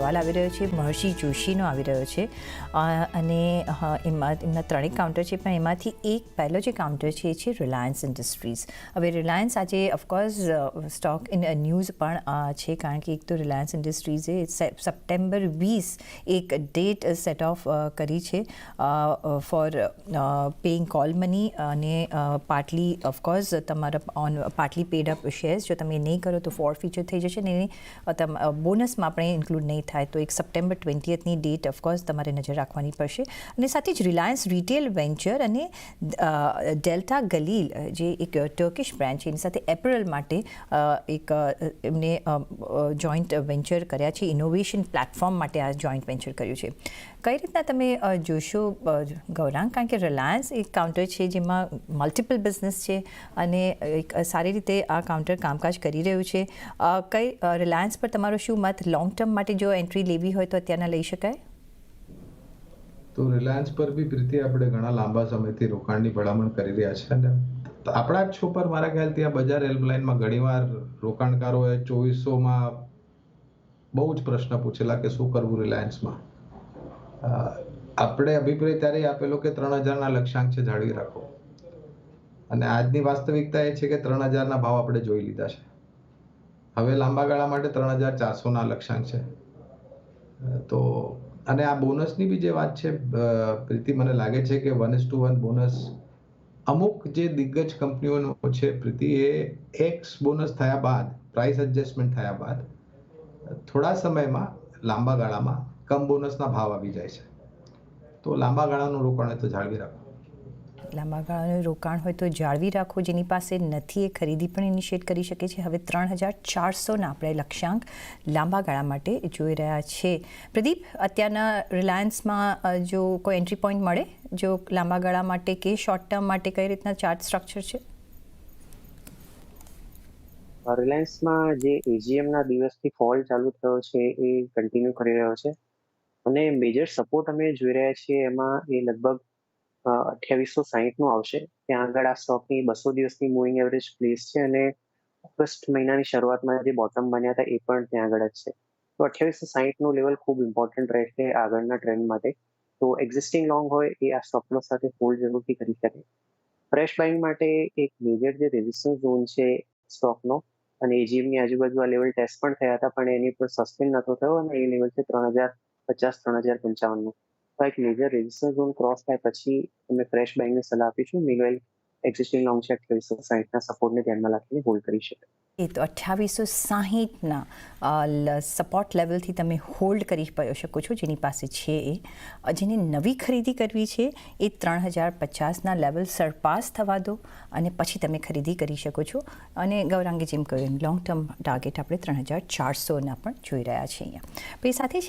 સવાલ આવી રહ્યો છે મહર્ષિ જોશીનો આવી રહ્યો છે અને એમના ત્રણેક કાઉન્ટર છે, પણ એમાંથી એક પહેલો જે કાઉન્ટર છે એ છે રિલાયન્સ ઇન્ડસ્ટ્રીઝ. હવે રિલાયન્સ આજે ઓફકોર્સ સ્ટોક ઇન ન્યૂઝ પણ છે, કારણ કે એક તો રિલાયન્સ ઇન્ડસ્ટ્રીઝે સપ્ટેમ્બર 20 એક ડેટ સેટ ઓફ કરી છે ફોર પેઇંગ કોલ મની અને પાર્ટલી ઓફકોર્સ તમારા પાર્ટલી પેડ અપ શેર્સ જો તમે નહીં કરો તો ફોર ફીચર થઈ જશે ને બોનસમાં આપણે ઇન્ક્લુડ નહીં થાય. તો એક સપ્ટેમ્બર 20ની ડેટ ઓફકોર્સ તમારે નજર રાખવાની પડશે. અને સાથે જ રિલાયન્સ રિટેલ વેન્ચર અને ડેલ્ટા ગલીલ જે એક ટર્કિશ બ્રાન્ડ છે એની સાથે એપરલ માટે એક એમને જોઈન્ટ વેન્ચર કર્યા છે, ઇનોવેશન પ્લેટફોર્મ માટે આ જોઈન્ટ વેન્ચર કર્યું છે. કઈ રીતના તમે જોશો ગૌરાંગ, કારણ કે રિલાયન્સ એક કાઉન્ટર છે જેમાં મલ્ટિપલ બિઝનેસ છે અને એક સારી રીતે આ કાઉન્ટર કામકાજ કરી રહ્યું છે. કઈ રિલાયન્સ પર તમારો શું મત? લોંગ ટર્મ માટે જો એન્ટ્રી લેવી હોય તો અત્યારના લઈ શકાય? તો રિલાયન્સ પર બી પ્રીતિ આપણે ઘણા લાંબા સમયથી રોકાણની ભલામણ કરી રહ્યા છે અને આપણા જ શો પર મારા ખ્યાલથી આ બજાર હેલ્પલાઇનમાં ઘણીવાર રોકાણકારોએ 2400માં બહુ જ પ્રશ્ન પૂછેલા કે શું કરવું રિલાયન્સમાં. આપણે અભિપ્રાય ત્યારે આપેલો કે 3000ના લક્ષ્યાંક છે જાળવી રાખો, અને આજની વાસ્તવિકતા એ છે કે 3000ના ભાવ આપણે જોઈ લીધા છે. હવે લાંબા ગાળા માટે 3400ના લક્ષ્યાંક છે. તો અને આ બોનસની બી જે વાત છે પ્રીતિ, મને લાગે છે કે 1:1 બોનસ અમુક જે દિગ્ગજ કંપનીઓનો છે પ્રીતિ, એ એક્સ બોનસ થયા બાદ, પ્રાઇસ એડજસ્ટમેન્ટ થયા બાદ થોડા સમયમાં લાંબા ગાળામાં કમ બોનસના ભાવ આવી જાય છે. તો લાંબા ગાળાનું રોકાણ હોય તો જાળવી રાખો. લાંબા ગાળાનું રોકાણ હોય તો જાળવી રાખો. જેની પાસે નથી એ ખરીદી પણ ઇનિશિએટ કરી શકે છે. હવે 3400ના આપણે લક્ષ્યાંક લાંબા ગાળા માટે જોઈ રહ્યા છે. પ્રદીપ, અત્યારના રિલાયન્સમાં જો કોઈ એન્ટ્રી પોઈન્ટ મળે જો લાંબા ગાળા માટે કે શોર્ટ ટર્મ માટે, કઈ રીતના ચાર્ટ સ્ટ્રક્ચર છે? રિલાયન્સમાં જે એજીએમના દિવસથી ફોલ ચાલુ થયો છે એ કન્ટિન્યુ કરી રહ્યો છે અને મેજર સપોર્ટ અમે જોઈ રહ્યા છીએ એમાં એ લગભગ 2860નું આવશે. ત્યાં આગળ આ સ્ટોકની 200 દિવસની મૂવિંગ એવરેજ પ્લેસ છે અને ઓગસ્ટ મહિનાની શરૂઆતમાં જે બોટમ બન્યા હતા એ પણ ત્યાં આગળ જ છે. તો 2860નું લેવલ ખૂબ ઇમ્પોર્ટન્ટ રહેશે આગળના ટ્રેન્ડ માટે. તો એક્ઝિસ્ટિંગ લોંગ હોય એ આ સ્ટોક લોસ સાથે હોલ્ડ જરૂરથી કરી શકે. ફ્રેશ બાઇંગ માટે એક મેજર જે રેઝિસ્ટન્સ ઝોન છે સ્ટોકનો, અને એજીએમની આજુબાજુ આ લેવલ ટેસ્ટ પણ થયા હતા પણ એની પર સસ્ટેન નતો થયો, અને એ લેવલ છે 3050-3055નું. તો એક મેજર રેઝિસ્ટન્સ ઝોન ક્રોસ થાય પછી અમે ફ્રેશ બાઇંગની સલાહ આપીશું. મીનવાઇલ એક્ઝિસ્ટિંગ લોંગ છે 2860ના સપોર્ટને ધ્યાનમાં રાખીને હોલ્ડ કરી શકે. એ તો 2860ના સપોર્ટ લેવલથી તમે હોલ્ડ કરી શકો છો, જેની પાસે છે એ. જેને નવી ખરીદી કરવી છે એ 3050ના લેવલ સરપાસ થવા દો અને પછી તમે ખરીદી કરી શકો છો. અને ગૌરાંગે જેમ કહ્યું, લોંગ ટર્મ ટાર્ગેટ આપણે 3400ના પણ જોઈ રહ્યા છીએ અહીંયા. તો એ સાથે જ